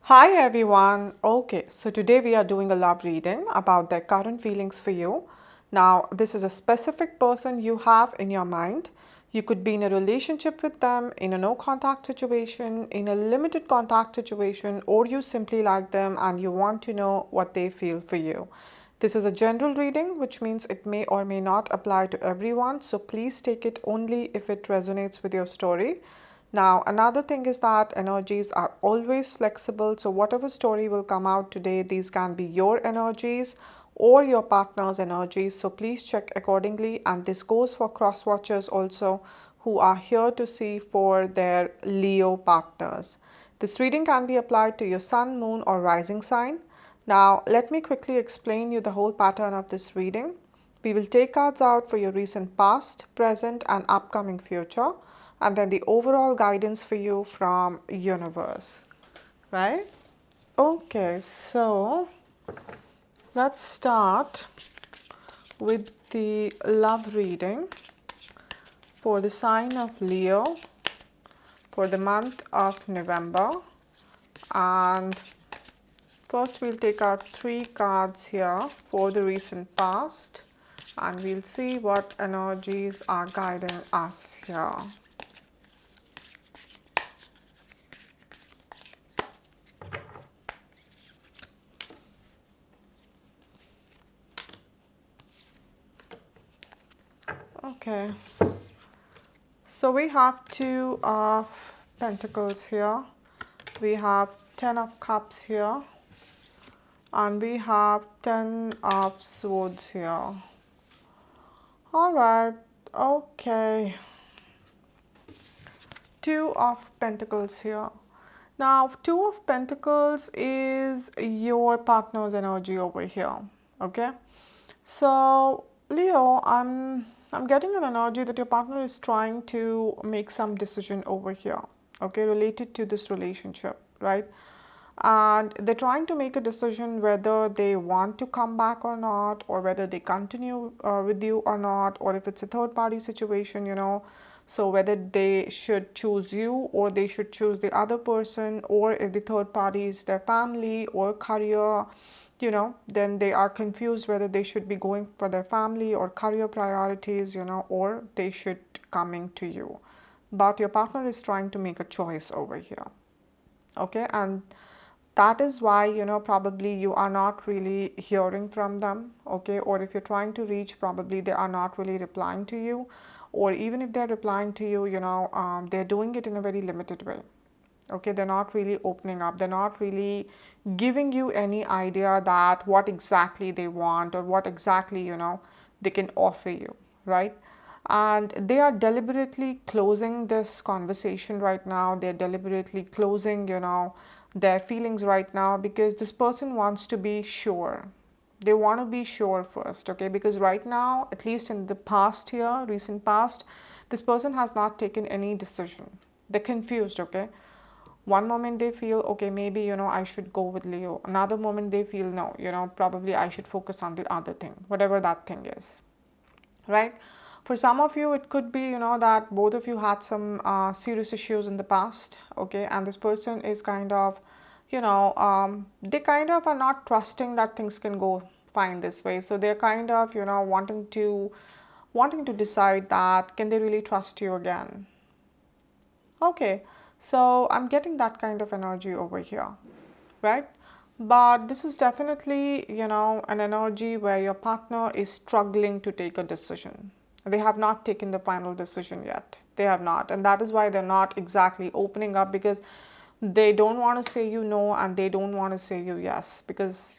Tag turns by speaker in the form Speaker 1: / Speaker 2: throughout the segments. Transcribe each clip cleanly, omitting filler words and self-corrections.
Speaker 1: Hi everyone. Okay, so today we are doing a love reading about their current feelings for you. Now, this is a specific person you have in your mind. You could be in a relationship with them, in a no contact situation, in a limited contact situation, or you simply like them and you want to know what they feel for you. This is a general reading, which means it may or may not apply to everyone, so please take it only if it resonates with your story. Now, another thing is that energies are always flexible. So, whatever story will come out today, these can be your energies or your partner's energies. So, please check accordingly. And this goes for cross watchers also who are here to see for their Leo partners. This reading can be applied to your sun, moon, or rising sign. Now, let me quickly explain you the whole pattern of this reading. We will take cards out for your recent past, present, and upcoming future, and then the overall guidance for you from universe, right? Okay, so let's start with the love reading for the sign of Leo for the month of November. And first we'll take out 3 cards here for the recent past, and we'll see what energies are guiding us here. Okay, so we have 2 of Pentacles here, we have 10 of Cups here, and we have 10 of Swords here. Alright, okay. 2 of Pentacles here. Now, 2 of Pentacles is your partner's energy over here. Okay. So, Leo, I'm getting an energy that your partner is trying to make some decision over here. Okay, related to this relationship, right? And they're trying to make a decision whether they want to come back or not, or whether they continue with you or not, or if it's a third party situation, so whether they should choose you or they should choose the other person, or if the third party is their family or career, then they are confused whether they should be going for their family or career priorities, or they should coming to you. But your partner is trying to make a choice over here. Okay, and that is why probably you are not really hearing from them. Okay, or if you're trying to reach, probably they are not really replying to you, or even if they're replying to you, they're doing it in a very limited way. Okay, they're not really opening up, they're not really giving you any idea that what exactly they want or what exactly they can offer you, right? And they are deliberately closing this conversation right now, they're deliberately closing their feelings right now, because this person wants to be sure. They want to be sure first. Okay, because right now, at least in the past year, recent past, this person has not taken any decision. They're confused. Okay, one moment they feel, okay, maybe I should go with Leo, another moment they feel, no, probably I should focus on the other thing, whatever that thing is, right? For some of you, it could be that both of you had some serious issues in the past. Okay, and this person is kind of they kind of are not trusting that things can go fine this way, so they're kind of wanting to decide that can they really trust you again. Okay, so I'm getting that kind of energy over here, right? But this is definitely, an energy where your partner is struggling to take a decision. They have not taken the final decision yet. They have not. And that is why they're not exactly opening up, because they don't want to say you no and they don't want to say you yes. Because,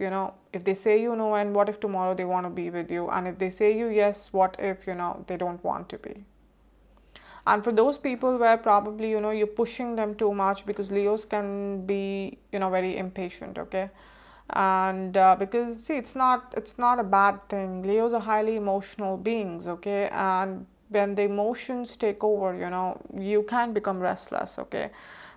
Speaker 1: if they say you no, and what if tomorrow they want to be with you? And if they say you yes, what if, they don't want to be? And for those people where probably you're pushing them too much, because Leos can be very impatient. Okay, and because see, it's not a bad thing. Leos are highly emotional beings. Okay, and when the emotions take over, you can become restless. Okay,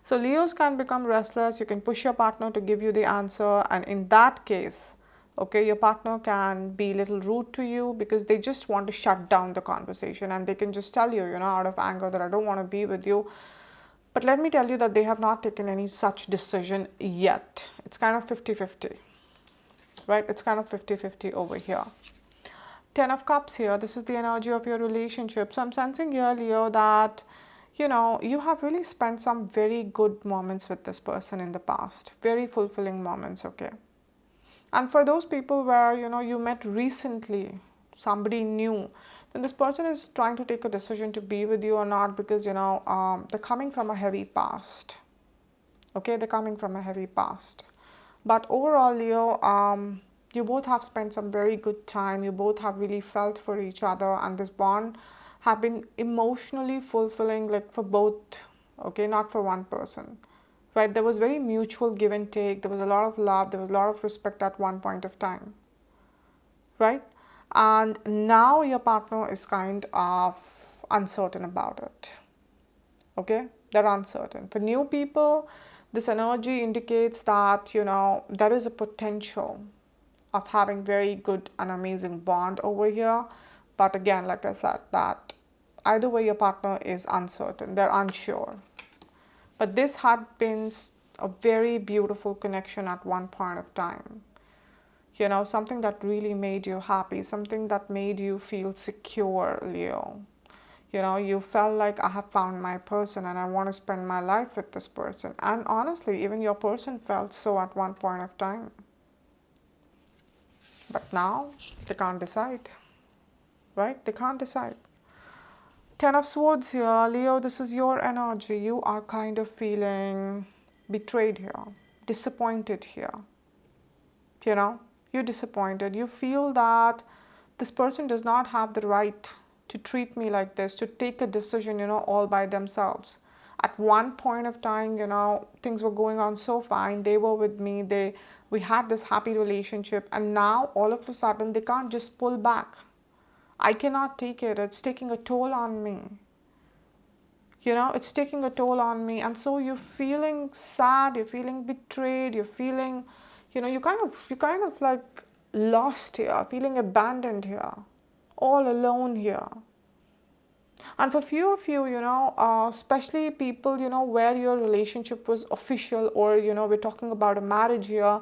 Speaker 1: so Leos can become restless. You can push your partner to give you the answer, and in that case, okay, your partner can be a little rude to you because they just want to shut down the conversation, and they can just tell you, out of anger, that I don't want to be with you. But let me tell you that they have not taken any such decision yet. It's kind of 50-50, right? It's kind of 50-50 over here. Ten of Cups here, this is the energy of your relationship. So I'm sensing here, Leo, that you have really spent some very good moments with this person in the past, very fulfilling moments, okay? And for those people where you met recently, somebody new, then this person is trying to take a decision to be with you or not, because they're coming from a heavy past. Okay, they're coming from a heavy past. But overall, Leo, you both have spent some very good time. You both have really felt for each other, and this bond have been emotionally fulfilling, like for both, okay, not for one person, right? There was very mutual give and take. There was a lot of love. There was a lot of respect at one point of time, right? And now your partner is kind of uncertain about it. Okay, they're uncertain. For new people, this energy indicates that there is a potential of having very good and amazing bond over here. But again, like I said, that either way your partner is uncertain, they're unsure. But this had been a very beautiful connection at one point of time. Something that really made you happy, something that made you feel secure, Leo. You felt like, I have found my person and I want to spend my life with this person. And honestly, even your person felt so at one point of time. But now they can't decide, right? They can't decide. Ten of Swords here, Leo, this is your energy. You are kind of feeling betrayed here, disappointed here. You're disappointed. You feel that this person does not have the right to treat me like this, to take a decision, all by themselves. At one point of time, things were going on so fine. They were with me. We had this happy relationship, and now all of a sudden they can't just pull back. I cannot take it. It's taking a toll on me. It's taking a toll on me. And so you're feeling sad, you're feeling betrayed, you're feeling, you kind of like lost here, feeling abandoned here, all alone here. And for few of you, especially people, where your relationship was official, or, we're talking about a marriage here,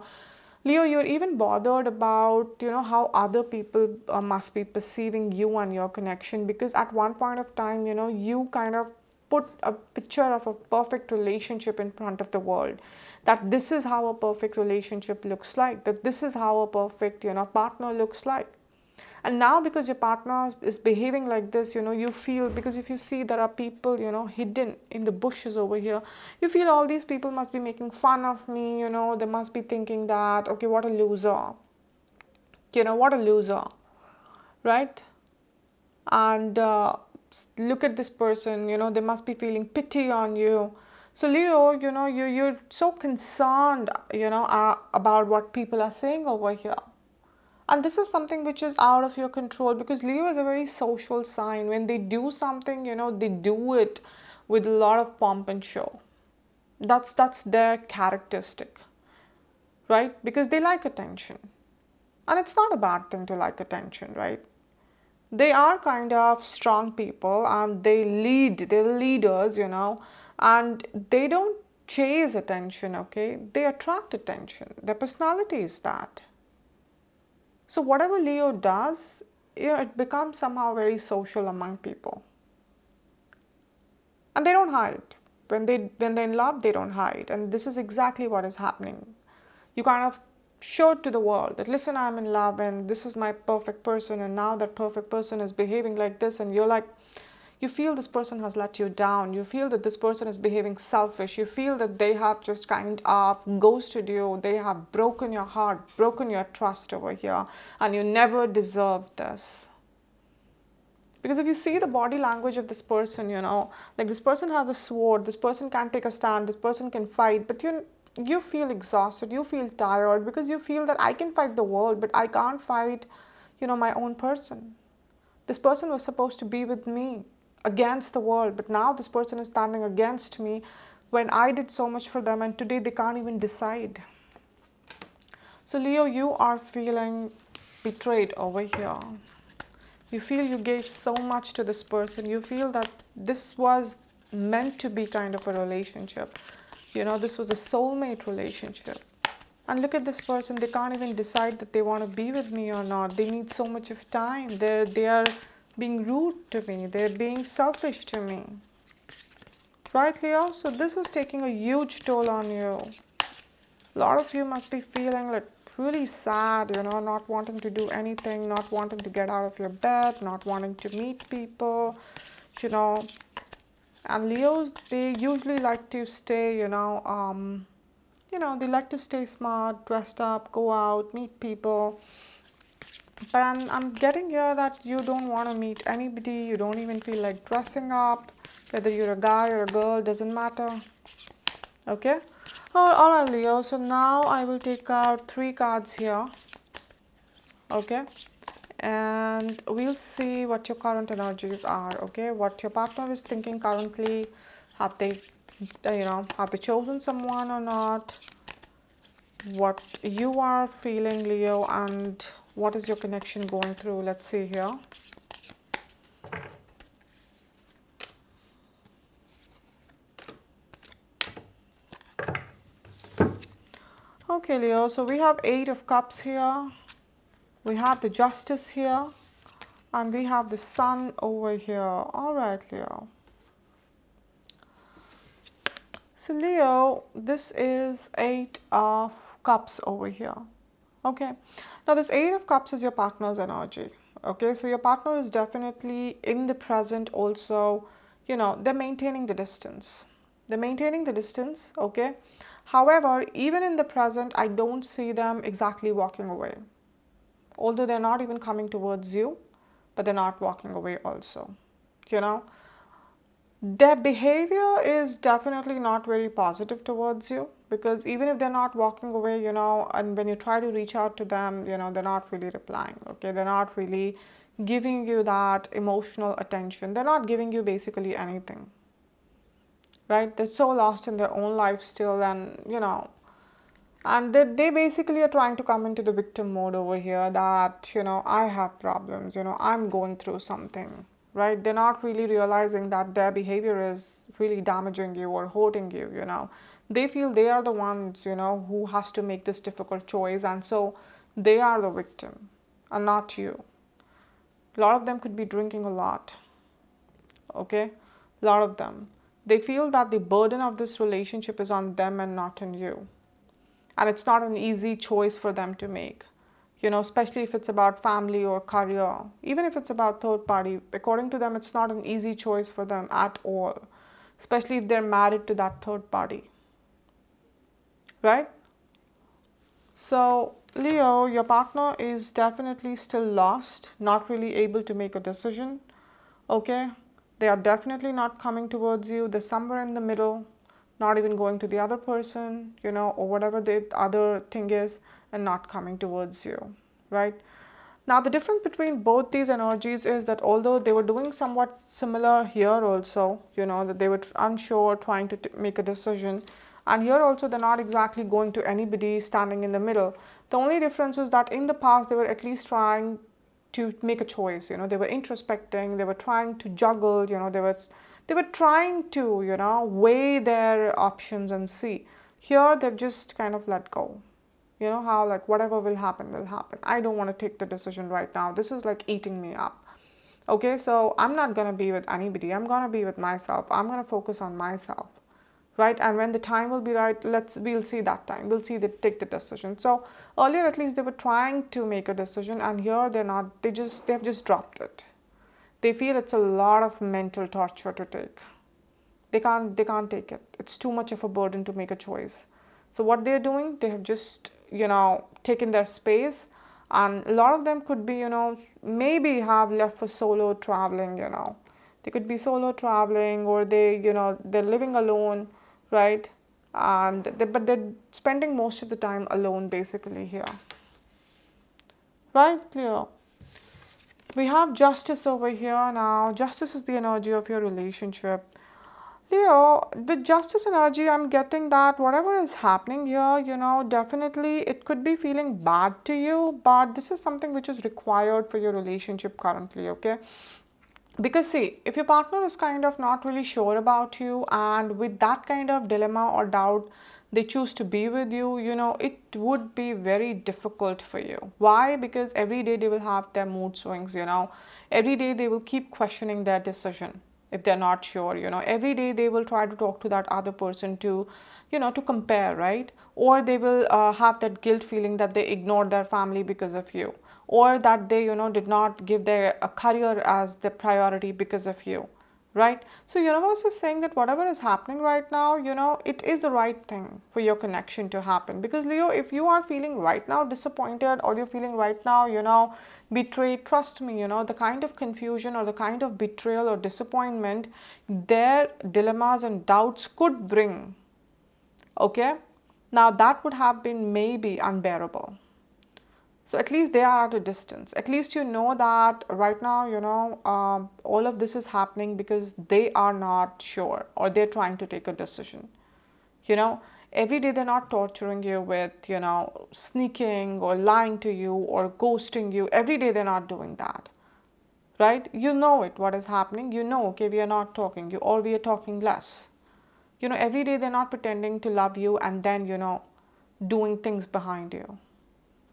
Speaker 1: Leo, you're even bothered about, how other people must be perceiving you and your connection, because at one point of time, you kind of put a picture of a perfect relationship in front of the world, that this is how a perfect relationship looks like, that this is how a perfect, partner looks like. And now, because your partner is behaving like this, you feel, because if you see there are people, hidden in the bushes over here, you feel all these people must be making fun of me, they must be thinking that, okay, what a loser, what a loser, right? And look at this person, they must be feeling pity on you. So Leo, you're so concerned, about what people are saying over here. And this is something which is out of your control, because Leo is a very social sign. When they do something, they do it with a lot of pomp and show. That's their characteristic, right? Because they like attention. And it's not a bad thing to like attention, right? They are kind of strong people, and they're leaders, and they don't chase attention, okay? They attract attention. Their personality is that. So whatever Leo does, it becomes somehow very social among people. And they don't hide. When they're in love, they don't hide. And this is exactly what is happening. You kind of show to the world that, listen, I'm in love and this is my perfect person, and now that perfect person is behaving like this, and you're like, you feel this person has let you down. You feel that this person is behaving selfish. You feel that they have just kind of ghosted you. They have broken your heart, broken your trust over here, and you never deserved this. Because if you see the body language of this person, like this person has a sword, this person can take a stand, this person can fight, but you feel exhausted, you feel tired, because you feel that I can fight the world, but I can't fight, my own person. This person was supposed to be with me against the world, but now this person is standing against me when I did so much for them, and today they can't even decide. So Leo, you are feeling betrayed over here. You feel you gave so much to this person. You feel that this was meant to be kind of a relationship. This was a soulmate relationship. And look at this person, they can't even decide that they want to be with me or not. They need so much of time. They are being rude to me. They're being selfish to me. Right, Leo? So this is taking a huge toll on you. A lot of you must be feeling like really sad, not wanting to do anything, not wanting to get out of your bed, not wanting to meet people, you know. And Leos, they usually like to stay, they like to stay smart, dressed up, go out, meet people. But I'm getting here that you don't want to meet anybody. You don't even feel like dressing up. Whether you're a guy or a girl, doesn't matter. Okay? Alright, Leo. So now I will take out 3 cards here. Okay? And we'll see what your current energies are. Okay? What your partner is thinking currently. Have they, have they chosen someone or not? What you are feeling, Leo, and what is your connection going through? Let's see here. Okay, Leo, so we have 8 of Cups here. We have the Justice here. And we have the Sun over here. All right, Leo. So, Leo, this is 8 of Cups over here. Okay. Now, this 8 of Cups is your partner's energy. Okay. So, your partner is definitely in the present also, they're maintaining the distance. They're maintaining the distance. Okay. However, even in the present, I don't see them exactly walking away. Although they're not even coming towards you, but they're not walking away also. Their behavior is definitely not very positive towards you, because even if they're not walking away, and when you try to reach out to them, they're not really replying. Okay, they're not really giving you that emotional attention. They're not giving you basically anything. Right? They're so lost in their own life still, and they basically are trying to come into the victim mode over here that, I have problems, I'm going through something, right? They're not really realizing that their behavior is really damaging you or hurting you, They feel they are the ones, who has to make this difficult choice, and so they are the victim and not you. A lot of them could be drinking a lot, okay? A lot of them. They feel that the burden of this relationship is on them and not on you. And it's not an easy choice for them to make, especially if it's about family or career. Even if it's about third party, according to them, it's not an easy choice for them at all, especially if they're married to that third party, right? So, Leo, your partner is definitely still lost, not really able to make a decision, okay? They are definitely not coming towards you. They're somewhere in the middle, not even going to the other person, or whatever the other thing is, and not coming towards you, right? Now, the difference between both these energies is that although they were doing somewhat similar here also, that they were unsure, trying to make a decision, and here also they're not exactly going to anybody, standing in the middle. The only difference is that in the past they were at least trying to make a choice. They were introspecting, they were trying to juggle, they were trying to, weigh their options and see. Here they've just kind of let go. How, like, whatever will happen will happen. I don't want to take the decision right now. This is like eating me up. Okay, so I'm not going to be with anybody. I'm going to be with myself. I'm going to focus on myself. Right? And when the time will be right, we'll see that time. We'll see take the decision. So earlier, at least, they were trying to make a decision, and here they're not. They've just dropped it. They feel it's a lot of mental torture to take. They can't take it. It's too much of a burden to make a choice. So what they're doing, they have just, taken their space, and a lot of them could be, maybe have left for solo traveling, They could be solo traveling, or they're living alone, right? But they're spending most of the time alone basically here. Right, Leo? We have Justice over here now. Justice is the energy of your relationship. Leo, with Justice energy, I'm getting that whatever is happening here, definitely it could be feeling bad to you, but this is something which is required for your relationship currently, okay? Because see, if your partner is kind of not really sure about you, and with that kind of dilemma or doubt they choose to be with you, it would be very difficult for you. Why? Because every day they will have their mood swings. Every day they will keep questioning their decision if they're not sure. Every day they will try to talk to that other person to compare, right? Or they will have that guilt feeling that they ignored their family because of you, or that they did not give their career as the priority because of you, right? So universe is saying that whatever is happening right now, it is the right thing for your connection to happen. Because Leo, if you are feeling right now disappointed, or you're feeling right now betrayed, trust me, the kind of confusion or the kind of betrayal or disappointment their dilemmas and doubts could bring, okay, now that would have been maybe unbearable. So at least they are at a distance. At least you know that right now, all of this is happening because they are not sure, or they're trying to take a decision. You know, every day they're not torturing you with sneaking or lying to you or ghosting you. Every day they're not doing that, right? You know it, what is happening. You know, okay, we are not talking, or we are talking less. Every day they're not pretending to love you and then doing things behind you.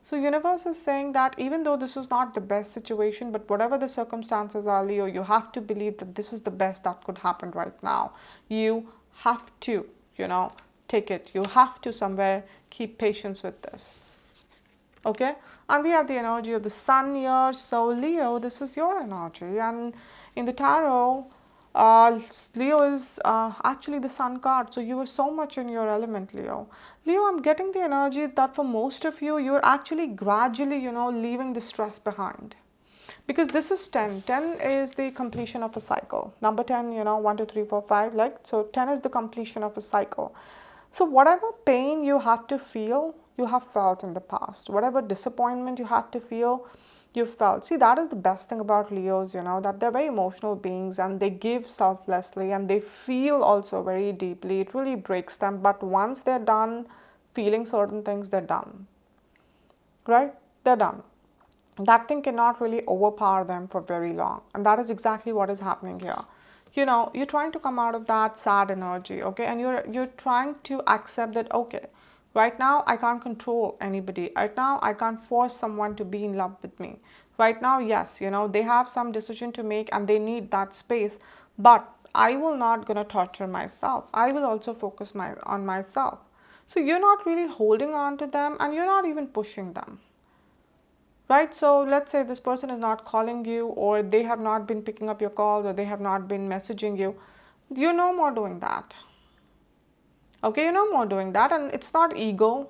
Speaker 1: So universe is saying that even though this is not the best situation, but whatever the circumstances are, Leo, you have to believe that this is the best that could happen right now. You have to take it. You have to somewhere keep patience with this. Okay? And we have the energy of the sun here. So Leo, this is your energy. And in the tarot, Leo is actually the sun card. So you were so much in your element, Leo. Leo, I'm getting the energy that for most of you, you're actually gradually leaving the stress behind. Because this is 10. 10 is the completion of a cycle. Number 10, 1, 2, 3, 4, 5. So 10 is the completion of a cycle. So whatever pain you had to feel, you have felt in the past. Whatever disappointment you had to feel, you felt. See, that is the best thing about Leos, that they're very emotional beings, and they give selflessly, and they feel also very deeply. It really breaks them. But once they're done feeling certain things, they're done. Right? They're done. That thing cannot really overpower them for very long. And that is exactly what is happening here. You're trying to come out of that sad energy, okay? And you're trying to accept that, okay, right now I can't control anybody. Right now I can't force someone to be in love with me. Right now, yes, they have some decision to make and they need that space. But I will not gonna torture myself. I will also focus on myself. So you're not really holding on to them, and you're not even pushing them, right? So let's say this person is not calling you, or they have not been picking up your calls, or they have not been messaging you. You're no more doing that. Okay, you're no more doing that. And it's not ego,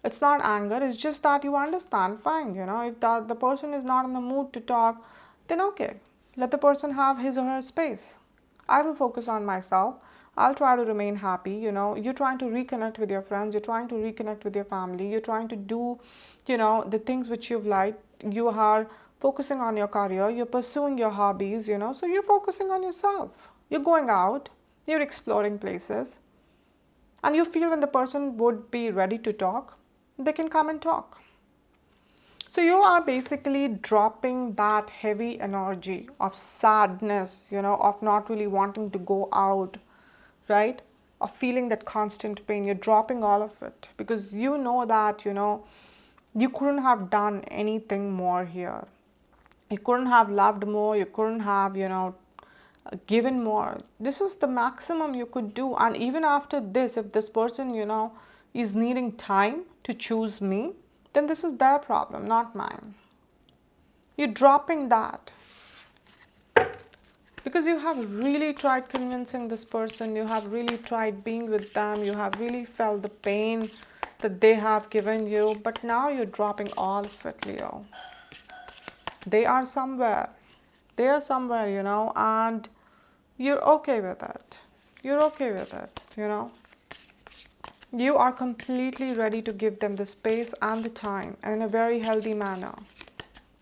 Speaker 1: it's not anger, it's just that you understand, fine, if the person is not in the mood to talk, then okay, let the person have his or her space. I will focus on myself. I'll try to remain happy. You're trying to reconnect with your friends, you're trying to reconnect with your family, you're trying to do the things which you've liked. You are focusing on your career, you're pursuing your hobbies, so you're focusing on yourself. You're going out, you're exploring places, and you feel when the person would be ready to talk, they can come and talk. So you are basically dropping that heavy energy of sadness, of not really wanting to go out, right? Of feeling that constant pain. You're dropping all of it because you know that you couldn't have done anything more here. You couldn't have loved more, you couldn't have given more. This is the maximum you could do. And even after this, if this person is needing time to choose me, then this is their problem, not mine. You're dropping that because you have really tried convincing this person, you have really tried being with them, you have really felt the pain that they have given you, but now you're dropping all of it, Leo. They are somewhere. They are somewhere, and you're okay with it. You're okay with it. You are completely ready to give them the space and the time, and in a very healthy manner.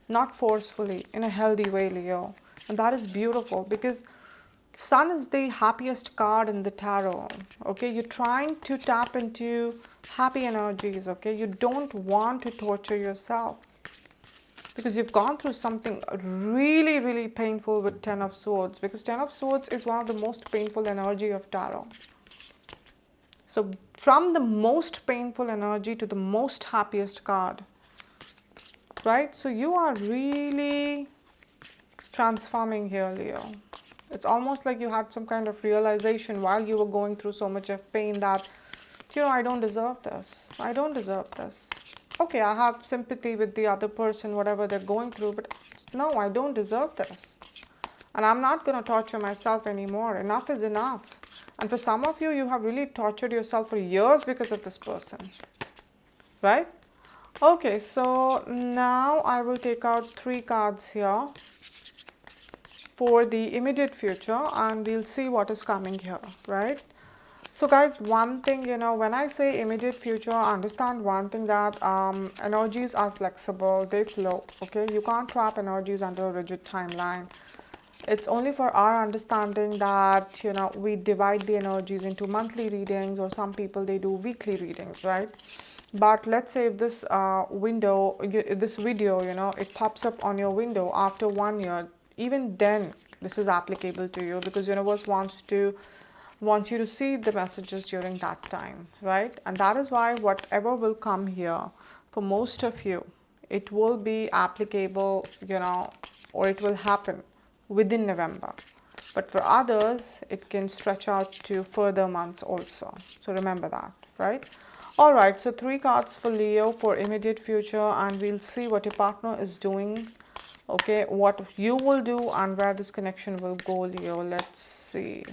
Speaker 1: Not forcefully, in a healthy way, Leo. And that is beautiful because Sun is the happiest card in the tarot. Okay, you're trying to tap into happy energies. Okay, you don't want to torture yourself. because you've gone through something really, really painful with Ten of Swords, because Ten of Swords is one of the most painful energy of tarot. So from the most painful energy to the most happiest card, right? So you are really transforming here, Leo. It's almost like you had some kind of realization while you were going through so much of pain that, I don't deserve this. I don't deserve this. Okay, I have sympathy with the other person, whatever they're going through, but no, I don't deserve this. And I'm not going to torture myself anymore. Enough is enough. And for some of you, you have really tortured yourself for years because of this person, right? Okay, so now I will take out 3 cards here for the immediate future, and we'll see what is coming here, right? So guys, one thing, when I say immediate future, understand one thing, that energies are flexible, they flow, okay? You can't trap energies under a rigid timeline. It's only for our understanding that, we divide the energies into monthly readings, or some people, they do weekly readings, right? But let's say if this this video, it pops up on your window after 1 year, even then this is applicable to you, because universe wants you to see the messages during that time, right? And that is why whatever will come here, for most of you, it will be applicable, or it will happen within November. But for others, it can stretch out to further months also. So remember that, right? All right, so 3 cards for Leo for immediate future, and we'll see what your partner is doing, okay, what you will do, and where this connection will go, Leo. Let's see.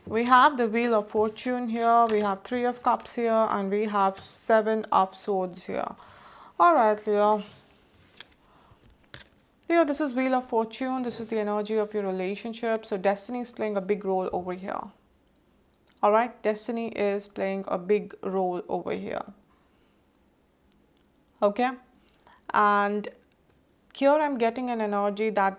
Speaker 1: We have the Wheel of Fortune here, we have 3 of Cups here, and we have 7 of Swords here. All right, Leo. Leo, this is Wheel of Fortune. This is the energy of your relationship. So destiny is playing a big role over here. All right, destiny is playing a big role over here. Okay, and here I'm getting an energy that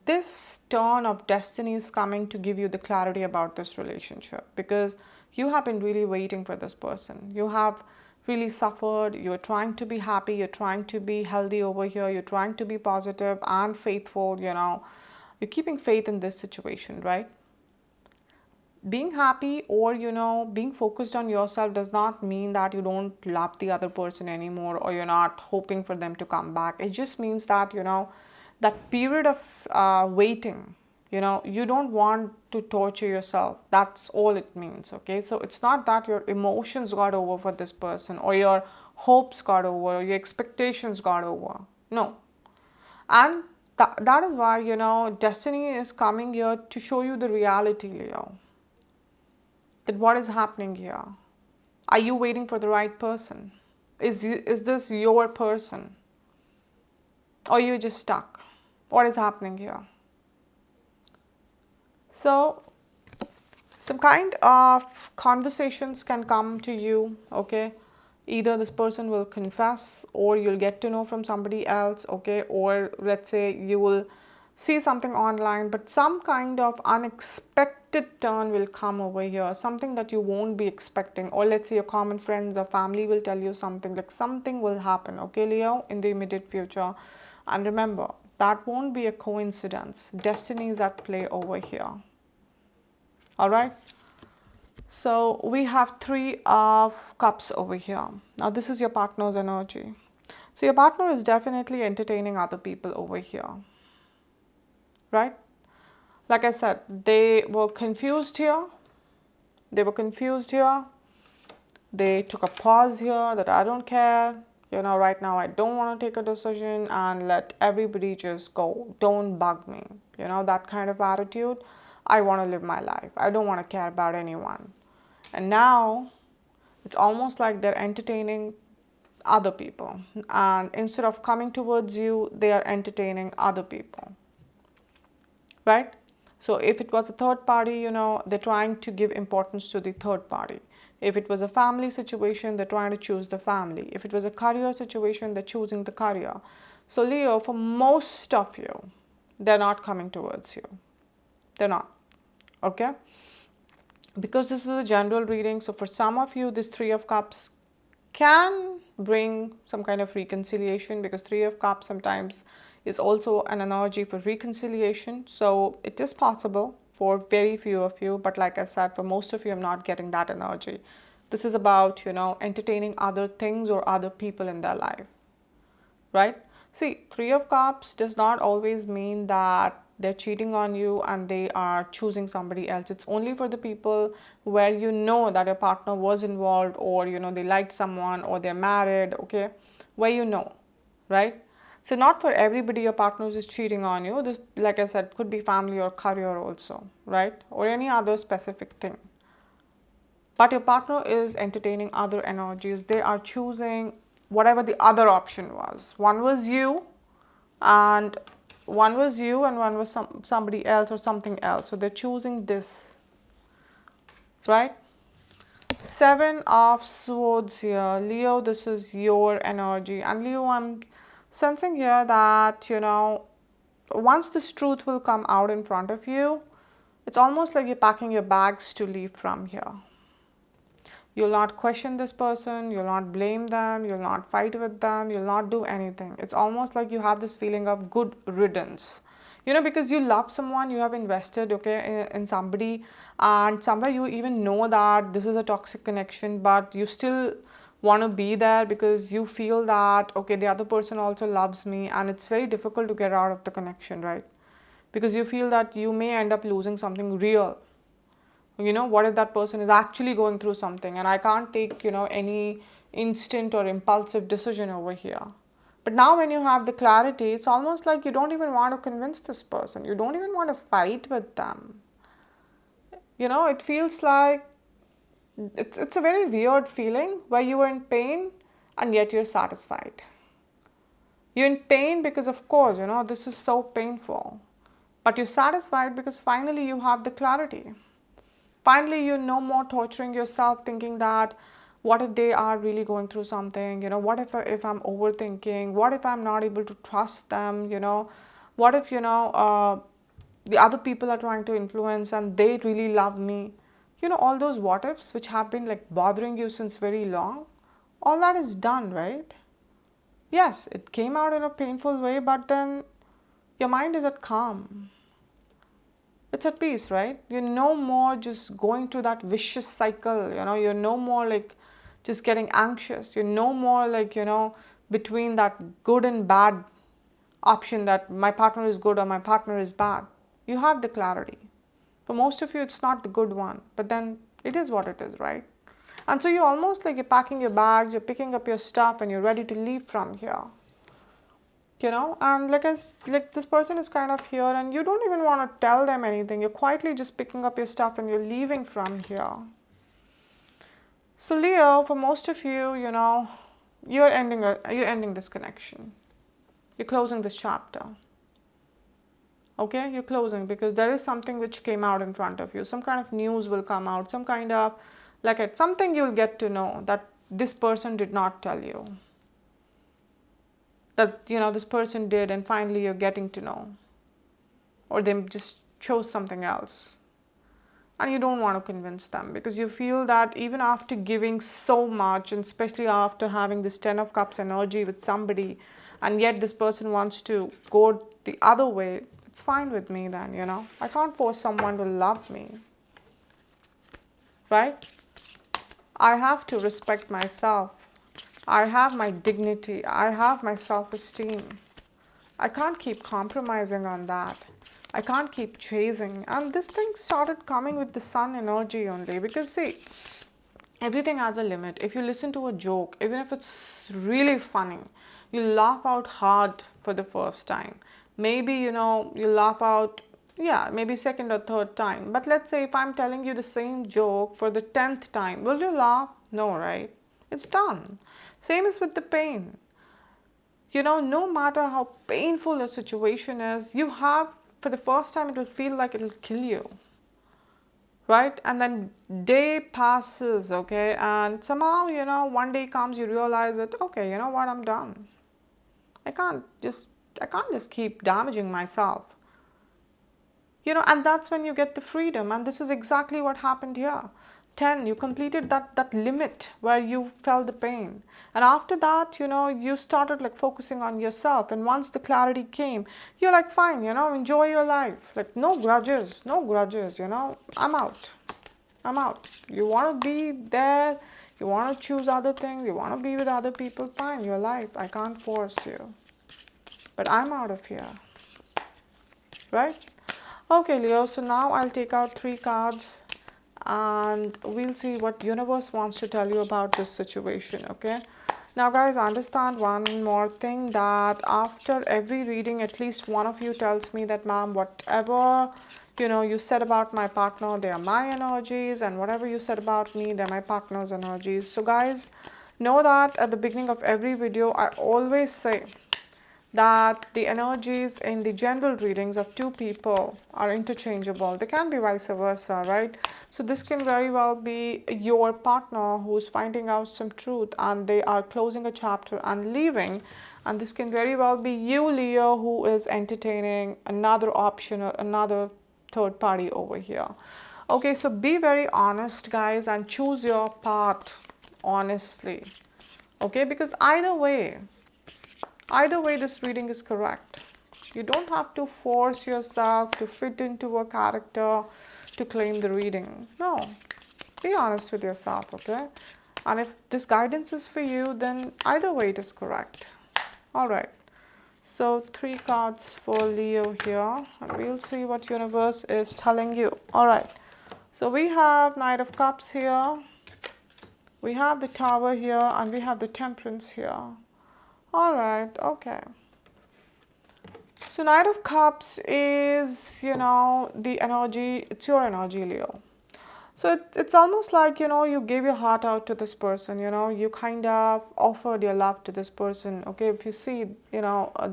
Speaker 1: this turn of destiny is coming to give you the clarity about this relationship, because you have been really waiting for this person. You have really suffered. You're trying to be happy. You're trying to be healthy over here. You're trying to be positive and faithful. You're keeping faith in this situation, right? Being happy, or being focused on yourself, does not mean that you don't love the other person anymore, or you're not hoping for them to come back. It just means that that period of waiting, you don't want to torture yourself. That's all it means. Okay, so it's not that your emotions got over for this person, or your hopes got over, or your expectations got over. No. And that is why destiny is coming here to show you the reality, Leo, that what is happening here. Are you waiting for the right person? Is this your person? Or are you just stuck? What is happening here? So some kind of conversations can come to you, okay? Either this person will confess, or you'll get to know from somebody else, okay? Or let's say you will see something online, but some kind of unexpected turn will come over here, something that you won't be expecting. Or let's say your common friends or family will tell you something, like something will happen, okay, Leo, in the immediate future. And remember, that won't be a coincidence. Destiny is at play over here. All right, so we have 3 of Cups over here. Now this is your partner's energy. So your partner is definitely entertaining other people over here, right? Like I said, they were confused here. They took a pause here, that I don't care. Right now I don't want to take a decision, and let everybody just go. Don't bug me. That kind of attitude. I want to live my life. I don't want to care about anyone. And now it's almost like they're entertaining other people. And instead of coming towards you, they are entertaining other people. Right? So if it was a third party, they're trying to give importance to the third party. If it was a family situation, they're trying to choose the family. If it was a career situation, they're choosing the career. So Leo, for most of you, they're not coming towards you. They're not. Okay? because this is a general reading, so for some of you, this Three of Cups can bring some kind of reconciliation, because Three of Cups sometimes is also an energy for reconciliation. So it is possible for very few of you, but like I said, for most of you, I'm not getting that energy. This is about, entertaining other things or other people in their life, right? See, Three of Cups does not always mean that they're cheating on you and they are choosing somebody else. It's only for the people where you know that your partner was involved, or they liked someone, or they're married, okay? Where you know, right? So not for everybody your partner is cheating on you. This, like I said, could be family or career also, right? Or any other specific thing. But your partner is entertaining other energies. They are choosing whatever the other option was. One was you, and one was somebody else or something else. So they're choosing this, right? Seven of Swords here. Leo, this is your energy. And Leo, I'm sensing here that, once this truth will come out in front of you, it's almost like you're packing your bags to leave from here. You'll not question this person, you'll not blame them, you'll not fight with them, you'll not do anything. It's almost like you have this feeling of good riddance. Because you love someone, you have invested, okay, in somebody, and somewhere you even know that this is a toxic connection, but you still want to be there because you feel that, okay, the other person also loves me, and it's very difficult to get out of the connection, right? Because you feel that you may end up losing something real. What if that person is actually going through something, and I can't take any instant or impulsive decision over here. But now when you have the clarity, it's almost like you don't even want to convince this person, you don't even want to fight with them. It feels like it's a very weird feeling where you are in pain and yet you're satisfied. You're in pain because, of course, this is so painful, but you're satisfied because finally you have the clarity. Finally, you're no more torturing yourself thinking that what if they are really going through something, what if I'm overthinking, what if I'm not able to trust them, what if the other people are trying to influence and they really love me, all those what ifs which have been like bothering you since very long, all that is done, right? Yes, it came out in a painful way, but then your mind is at calm. It's at peace, right? You're no more just going through that vicious cycle, you're no more like just getting anxious. You're no more like, between that good and bad option, that my partner is good or my partner is bad. You have the clarity. For most of you, it's not the good one, but then it is what it is, right? And so you're almost like you're packing your bags, you're picking up your stuff, and you're ready to leave from here. And like this person is kind of here, and you don't even want to tell them anything. You're quietly just picking up your stuff and you're leaving from here. So Leo, for most of you, you're ending this connection. You're closing this chapter. Okay, you're closing because there is something which came out in front of you. Some kind of news will come out, some kind of something you'll get to know that this person did not tell you, that this person did, and finally you're getting to know, or they just chose something else, and you don't want to convince them because you feel that even after giving so much, and especially after having this 10 of cups energy with somebody, and yet this person wants to go the other way, it's fine with me then. I can't force someone to love me, right? I have to respect myself. I have my dignity. I have my self-esteem. I can't keep compromising on that. I can't keep chasing. And this thing started coming with the sun energy only, because see, everything has a limit. If you listen to a joke, even if it's really funny, you laugh out hard for the first time. Maybe, you laugh out, yeah, maybe second or third time. But let's say if I'm telling you the same joke for the 10th time, will you laugh? No, right? It's done. Same is with the pain. No matter how painful a situation is, you have, for the first time, it'll feel like it'll kill you, right? And then day passes, okay? And somehow, one day comes, you realize that, okay, you know what, I'm done. I can't just keep damaging myself. And that's when you get the freedom. And this is exactly what happened here. 10, you completed that limit where you felt the pain. And after that, you started like focusing on yourself. And once the clarity came, you're like, fine, enjoy your life. Like, no grudges, no grudges, I'm out. I'm out. You want to be there, you want to choose other things, you want to be with other people, fine, your life. I can't force you. But I'm out of here. Right? Okay, Leo, so now I'll take out 3 cards and we'll see what universe wants to tell you about this situation, okay? Now, guys, understand one more thing, that after every reading, at least one of you tells me that, ma'am, whatever, you said about my partner, they are my energies, and whatever you said about me, they're my partner's energies. So, guys, know that at the beginning of every video, I always say that the energies in the general readings of 2 people are interchangeable. They can be vice versa, right? So this can very well be your partner who's finding out some truth and they are closing a chapter and leaving. And this can very well be you, Leo, who is entertaining another option or another third party over here. Okay, so be very honest, guys, and choose your path honestly. Okay, because either way, this reading is correct. You don't have to force yourself to fit into a character to claim the reading. No, be honest with yourself, okay? And if this guidance is for you, then either way it is correct. All right. So 3 cards for Leo here, and we'll see what universe is telling you. All right. So we have Knight of Cups here. We have the Tower here, and we have the Temperance here. All right. Okay. So Knight of Cups is, the energy, it's your energy, Leo. So it's almost like, you gave your heart out to this person, you kind of offered your love to this person. Okay, if you see,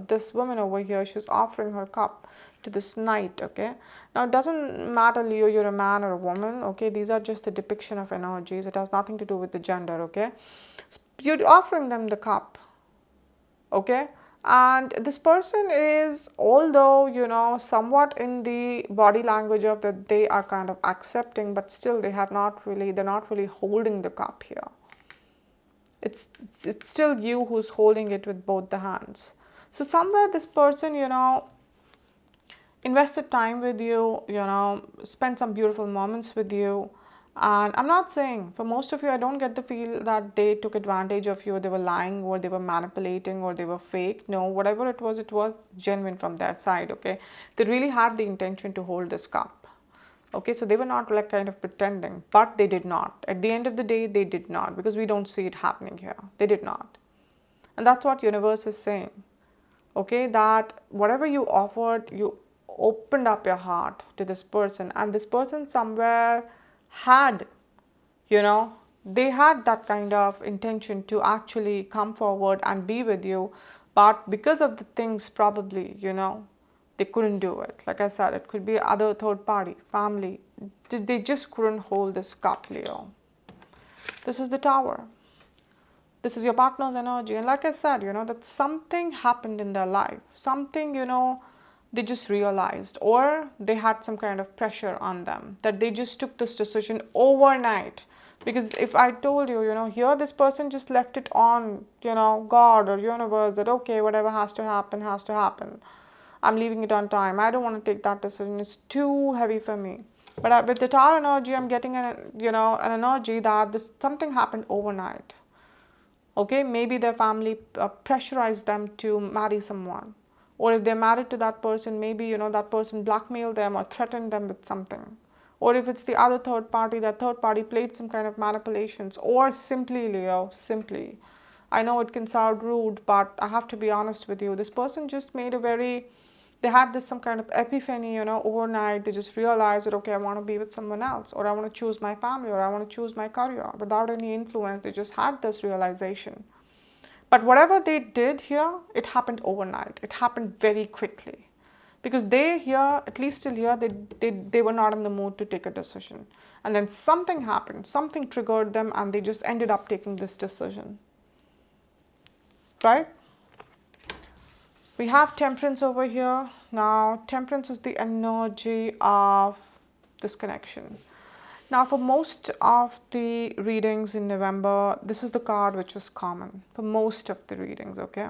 Speaker 1: this woman over here, she's offering her cup to this knight, okay? Now, it doesn't matter, Leo, you're a man or a woman, okay? These are just a depiction of energies. It has nothing to do with the gender, okay? So you're offering them the cup, okay? And this person is, although somewhat in the body language of that they are kind of accepting, but still they're not really holding the cup here. It's still you who's holding it with both the hands. So somewhere this person invested time with you, spent some beautiful moments with you. And I'm not saying, for most of you, I don't get the feel that they took advantage of you, or they were lying, or they were manipulating, or they were fake. No, whatever it was genuine from their side, okay? They really had the intention to hold this cup. Okay, so they were not like kind of pretending, but they did not. At the end of the day, they did not, because we don't see it happening here. They did not. And that's what universe is saying. Okay, that whatever you offered, you opened up your heart to this person, and this person somewhere had, they had that kind of intention to actually come forward and be with you, but because of the things probably, they couldn't do it. Like I said, it could be other third party, family. They just couldn't hold this cup, Leo. This is the Tower. This is your partner's energy. And like I said, that something happened in their life. Something, they just realized, or they had some kind of pressure on them, that they just took this decision overnight. Because if I told you, here this person just left it on, God or universe, that okay, whatever has to happen, has to happen. I'm leaving it on time. I don't want to take that decision. It's too heavy for me. But with the Tower energy, I'm getting an energy that something happened overnight. Okay, maybe their family pressurized them to marry someone. Or if they're married to that person, maybe, that person blackmailed them or threatened them with something. Or if it's the other third party, that third party played some kind of manipulations. Or simply, Leo, simply. I know it can sound rude, but I have to be honest with you. This person just made they had some kind of epiphany, overnight. They just realized that, okay, I want to be with someone else, or I want to choose my family, or I want to choose my career without any influence. They just had this realization. But whatever they did here, it happened overnight. It happened very quickly. Because they here, at least till here, they were not in the mood to take a decision. And then something happened, something triggered them, and they just ended up taking this decision. Right? We have Temperance over here. Now, temperance is the energy of this connection. Now, for most of the readings in November, this is the card which is common for most of the readings, okay?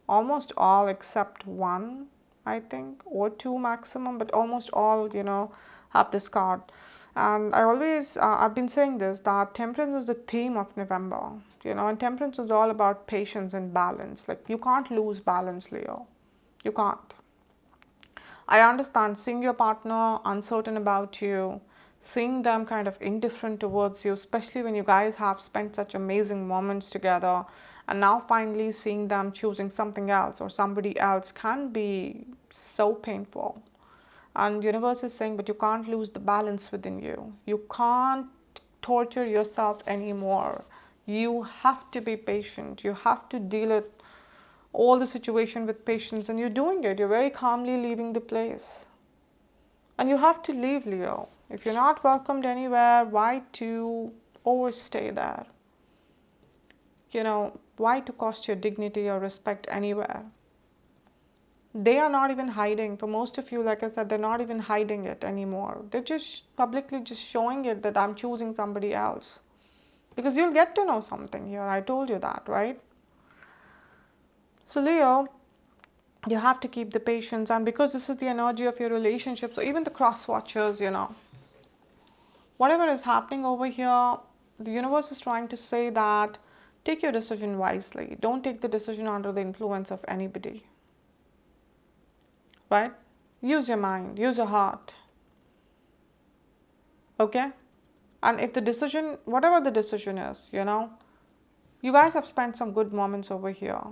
Speaker 1: Almost all except one, I think, or two maximum, but almost all, have this card. And I've been saying this, that temperance is the theme of November, and temperance is all about patience and balance. Like, you can't lose balance, Leo. You can't. I understand seeing your partner uncertain about you, seeing them kind of indifferent towards you, especially when you guys have spent such amazing moments together, and now finally seeing them choosing something else or somebody else can be so painful. And universe is saying, but you can't lose the balance within you. You can't torture yourself anymore. You have to be patient. You have to deal it all the situation with patience, and you're doing it. You're very calmly leaving the place. And you have to leave, Leo. If you're not welcomed anywhere, why to overstay there? Why to cost your dignity or respect anywhere? They are not even hiding. For most of you, like I said, they're not even hiding it anymore. They're just publicly just showing it that I'm choosing somebody else. Because you'll get to know something here. I told you that, right? So, Leo, you have to keep the patience, and because this is the energy of your relationship, so even the cross watchers, whatever is happening over here, the universe is trying to say that take your decision wisely. Don't take the decision under the influence of anybody, right? Use your mind, use your heart, okay? And if the decision, whatever the decision is, you guys have spent some good moments over here.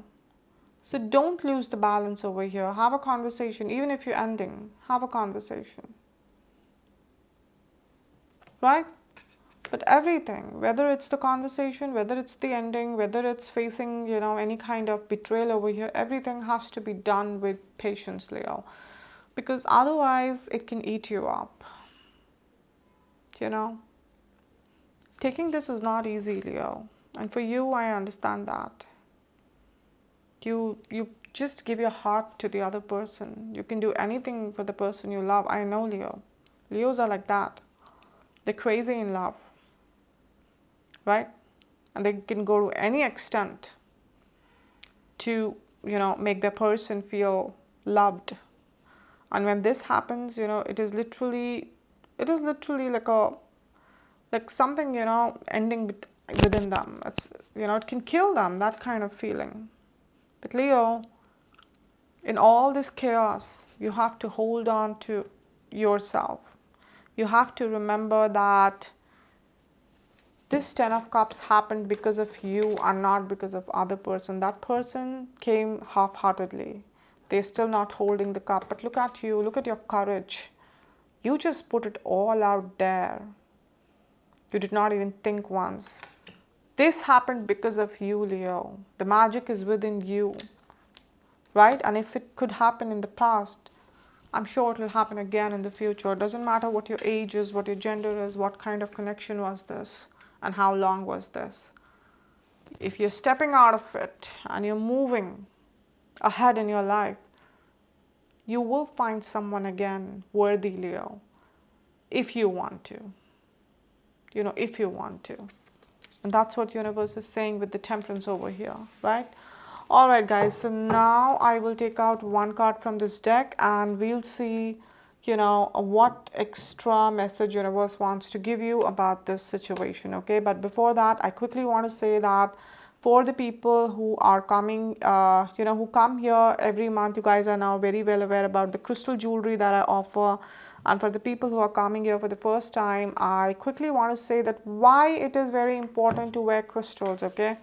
Speaker 1: So don't lose the balance over here. Have a conversation. Even if you're ending, have a conversation. Right? But everything, whether it's the conversation, whether it's the ending, whether it's facing, any kind of betrayal over here, everything has to be done with patience, Leo. Because otherwise, it can eat you up. Taking this is not easy, Leo. And for you, I understand that. You just give your heart to the other person. You can do anything for the person you love. I know, Leo. Leos are like that. They're crazy in love, right? And they can go to any extent to, make their person feel loved. And when this happens, it is literally like something, ending within them. It can kill them, that kind of feeling. But Leo, in all this chaos, you have to hold on to yourself. You have to remember that this 10 of cups happened because of you and not because of other person. That person came half-heartedly. They're still not holding the cup. But look at you. Look at your courage. You just put it all out there. You did not even think once. This happened because of you, Leo. The magic is within you, right? And if it could happen in the past, I'm sure it will happen again in the future. It doesn't matter what your age is, what your gender is, what kind of connection was this, and how long was this. If you're stepping out of it and you're moving ahead in your life, you will find someone again worthy, Leo, if you want to. If you want to. And that's what universe is saying with the temperance over here, right? All right, guys. So now I will take out one card from this deck and we'll see, what extra message universe wants to give you about this situation, okay? But before that, I quickly want to say that for the people who are coming, who come here every month, you guys are now very well aware about the crystal jewelry that I offer. And for the people who are coming here for the first time, I quickly want to say that why it is very important to wear crystals, okay?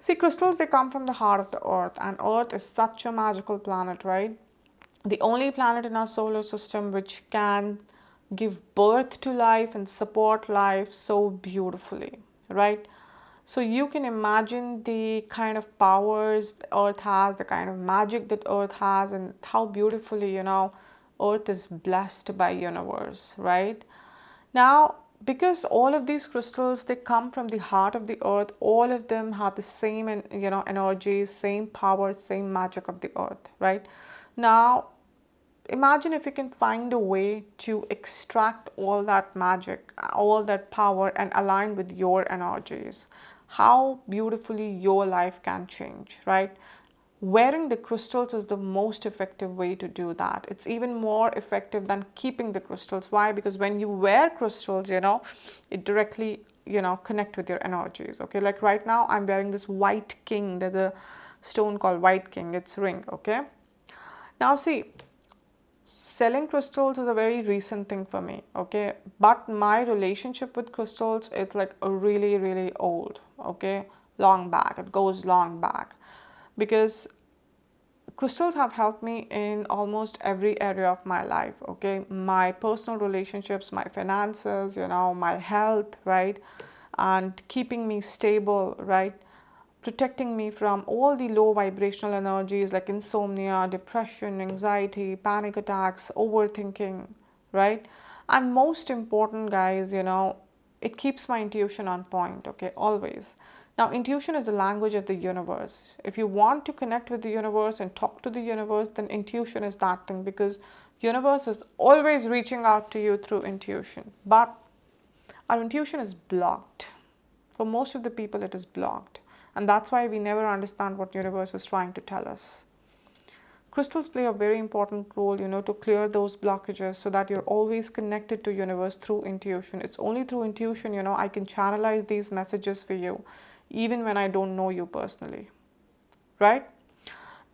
Speaker 1: See, crystals, they come from the heart of the earth, and earth is such a magical planet, right? The only planet in our solar system which can give birth to life and support life so beautifully, right? So you can imagine the kind of powers the earth has, the kind of magic that earth has, and how beautifully, earth is blessed by universe, right? Now, because all of these crystals, they come from the heart of the earth, all of them have the same, energy, same power, same magic of the earth, right? Now, imagine if you can find a way to extract all that magic, all that power, and align with your energies, how beautifully your life can change, right? Wearing the crystals is the most effective way to do that. It's even more effective than keeping the crystals. Why? Because when you wear crystals, it directly, connect with your energies. Okay, like right now I'm wearing this white king. There's a stone called white king. It's ring. Okay. Now see, selling crystals is a very recent thing for me, okay, but my relationship with crystals is like a really really old, okay, long back. It goes long back because crystals have helped me in almost every area of my life, okay, my personal relationships, my finances, my health, right, and keeping me stable, right, protecting me from all the low vibrational energies like insomnia, depression, anxiety, panic attacks, overthinking, right? And most important, guys, it keeps my intuition on point, okay, always. Now, intuition is the language of the universe. If you want to connect with the universe and talk to the universe, then intuition is that thing, because universe is always reaching out to you through intuition. But our intuition is blocked. For most of the people, it is blocked. And that's why we never understand what universe is trying to tell us. Crystals play a very important role, to clear those blockages so that you're always connected to universe through intuition. It's only through intuition, I can channelize these messages for you, even when I don't know you personally, right?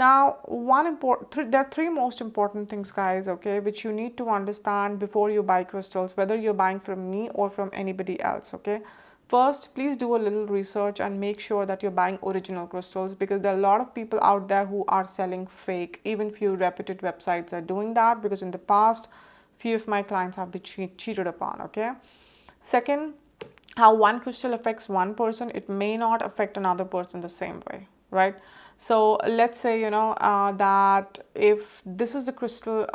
Speaker 1: Now, there are three most important things, guys, okay, which you need to understand before you buy crystals, whether you're buying from me or from anybody else, okay. First, please do a little research and make sure that you're buying original crystals, because there are a lot of people out there who are selling fake. Even few reputed websites are doing that, because in the past, few of my clients have been cheated upon, okay. Second, how one crystal affects one person, it may not affect another person the same way, right? So let's say, that if this is the crystal,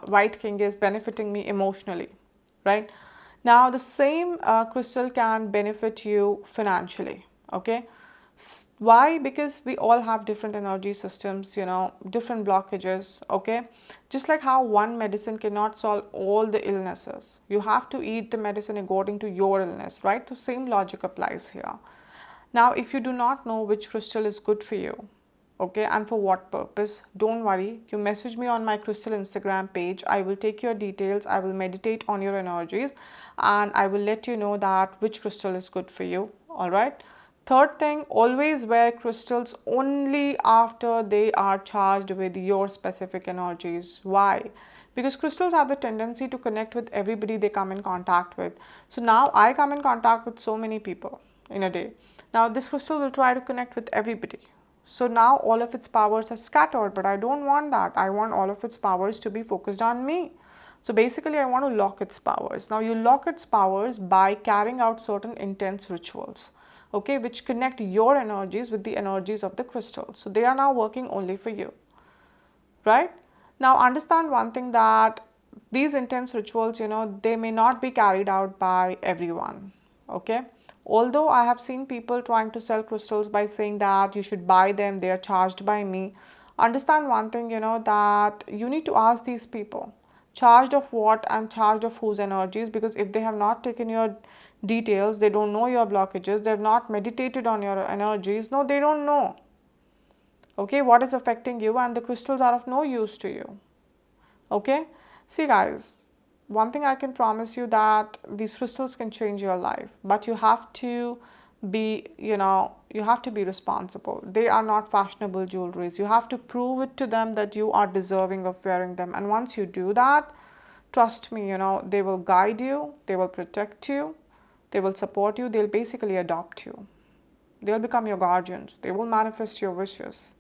Speaker 1: white king is benefiting me emotionally, right? Now the same crystal can benefit you financially, okay? Why? Because we all have different energy systems, different blockages, okay? Just like how one medicine cannot solve all the illnesses. You have to eat the medicine according to your illness, right? The same logic applies here. Now, if you do not know which crystal is good for you, okay, and for what purpose, don't worry. You message me on my crystal Instagram page. I will take your details. I will meditate on your energies, and I will let you know that which crystal is good for you. All right. Third thing, always wear crystals only after they are charged with your specific energies. Why? Because crystals have the tendency to connect with everybody they come in contact with. So now I come in contact with so many people in a day. Now this crystal will try to connect with everybody. So now all of its powers are scattered, but I don't want that. I want all of its powers to be focused on me. So basically I want to lock its powers. Now you lock its powers by carrying out certain intense rituals, okay, which connect your energies with the energies of the crystal. So they are now working only for you, right? Now understand one thing, that these intense rituals, they may not be carried out by everyone, okay? Although I have seen people trying to sell crystals by saying that you should buy them, they are charged by me. Understand one thing, that you need to ask these people, charged of what and charged of whose energies, because if they have not taken your details, they don't know your blockages, they have not meditated on your energies, no, they don't know, okay, what is affecting you, and the crystals are of no use to you, okay. See guys, one thing I can promise you, that these crystals can change your life, but you have to be, you have to be responsible. They are not fashionable jewelries. You have to prove it to them that you are deserving of wearing them, and once you do that, trust me, they will guide you, they will protect you, they will support you, they'll basically adopt you, they'll become your guardians, they will manifest your wishes.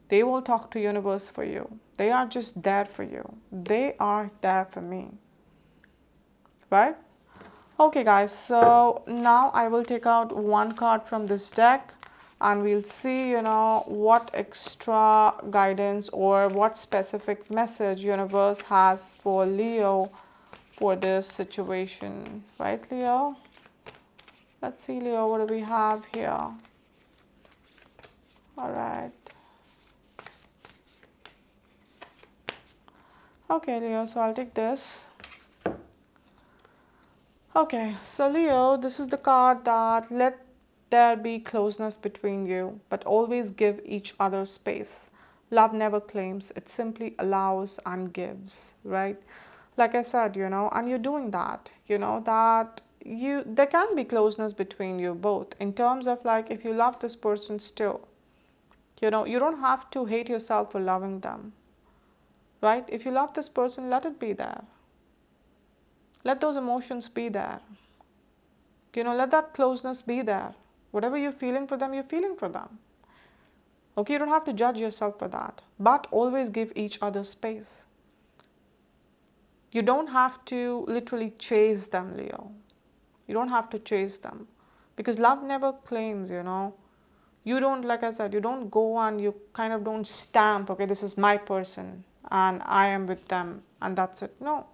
Speaker 1: They will talk to universe for you. They are just there for you. They are there for me. Right? Okay guys, so now I will take out one card from this deck, and we'll see, what extra guidance or what specific message universe has for Leo for this situation. Right, Leo? Let's see, Leo, what do we have here? All right. Okay, Leo, so I'll take this. Okay, so Leo, this is the card that let there be closeness between you, but always give each other space. Love never claims, it simply allows and gives, right? Like I said, and you're doing that, that there can be closeness between you both in terms of like if you love this person still, you don't have to hate yourself for loving them, right? If you love this person, let it be there. Let those emotions be there. Let that closeness be there. Whatever you're feeling for them, you're feeling for them. Okay, you don't have to judge yourself for that, but always give each other space. You don't have to literally chase them, Leo. You don't have to chase them because love never claims, You don't, like I said, you don't go and you kind of don't stamp, okay, this is my person and I am with them and that's it. No.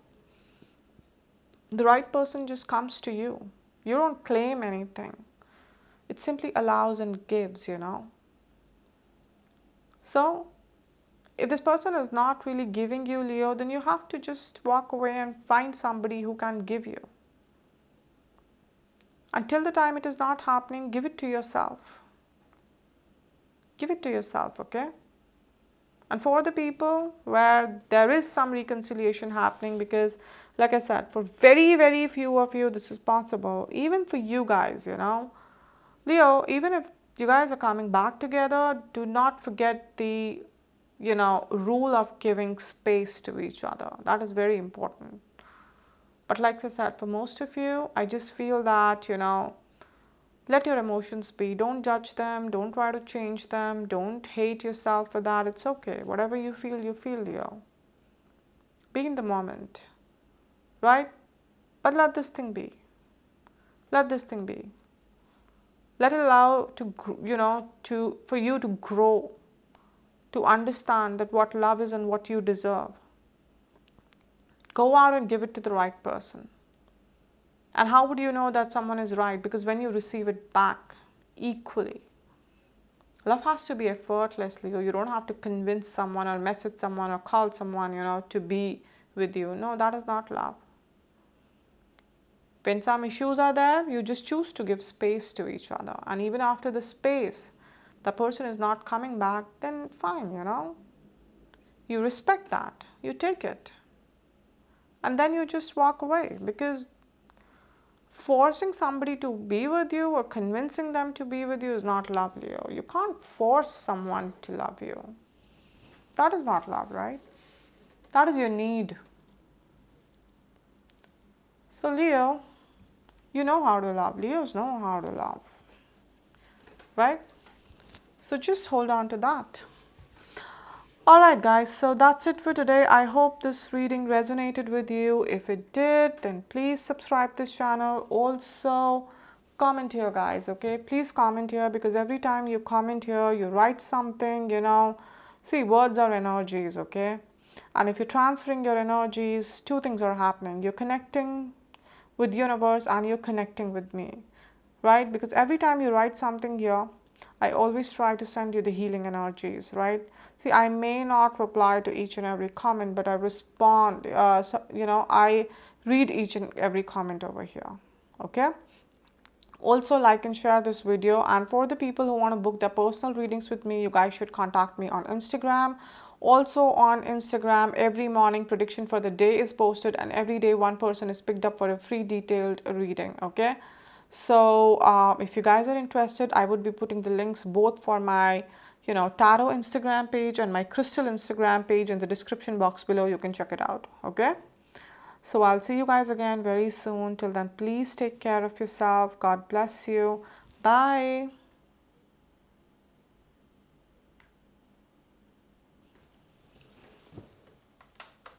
Speaker 1: The right person just comes to you. You don't claim anything. It simply allows and gives. So, if this person is not really giving you, Leo, then you have to just walk away and find somebody who can give you. Until the time it is not happening, give it to yourself. Give it to yourself, okay? And for the people where there is some reconciliation happening, because, like I said, for very, very few of you, this is possible. Even for you guys, Leo, even if you guys are coming back together, do not forget the, rule of giving space to each other. That is very important. But like I said, for most of you, I just feel that, let your emotions be. Don't judge them. Don't try to change them. Don't hate yourself for that. It's okay. Whatever you feel, Leo. Be in the moment, right? But let this thing be. Let this thing be. Let it allow for you to grow, to understand that what love is and what you deserve. Go out and give it to the right person. And how would you know that someone is right? Because when you receive it back equally. Love has to be effortlessly. You don't have to convince someone or message someone or call someone, to be with you. No, that is not love. When some issues are there, you just choose to give space to each other. And even after the space, the person is not coming back, then fine, You respect that. You take it. And then you just walk away, because forcing somebody to be with you or convincing them to be with you is not love, Leo. You can't force someone to love you. That is not love, right? That is your need. So, Leo, you know how to love. Leos know how to love, right? So just hold on to that. Alright guys, so that's it for today. I hope this reading resonated with you. If it did, then please subscribe this channel. Also, comment here guys, okay? Please comment here, because every time you comment here, you write something, See, words are energies, okay? And if you're transferring your energies, two things are happening. You're connecting with the universe and you're connecting with me, right? Because every time you write something here, I always try to send you the healing energies, right? See, I may not reply to each and every comment, but I respond. I read each and every comment over here, okay? Also, like and share this video. And for the people who want to book their personal readings with me, you guys should contact me on Instagram. Also on Instagram, every morning prediction for the day is posted, and every day one person is picked up for a free detailed reading, okay? So if you guys are interested, I would be putting the links both for my tarot Instagram page and my crystal Instagram page in the description box below. You can check it out, okay? So I'll see you guys again very soon. Till then, please take care of yourself. God bless you. Bye.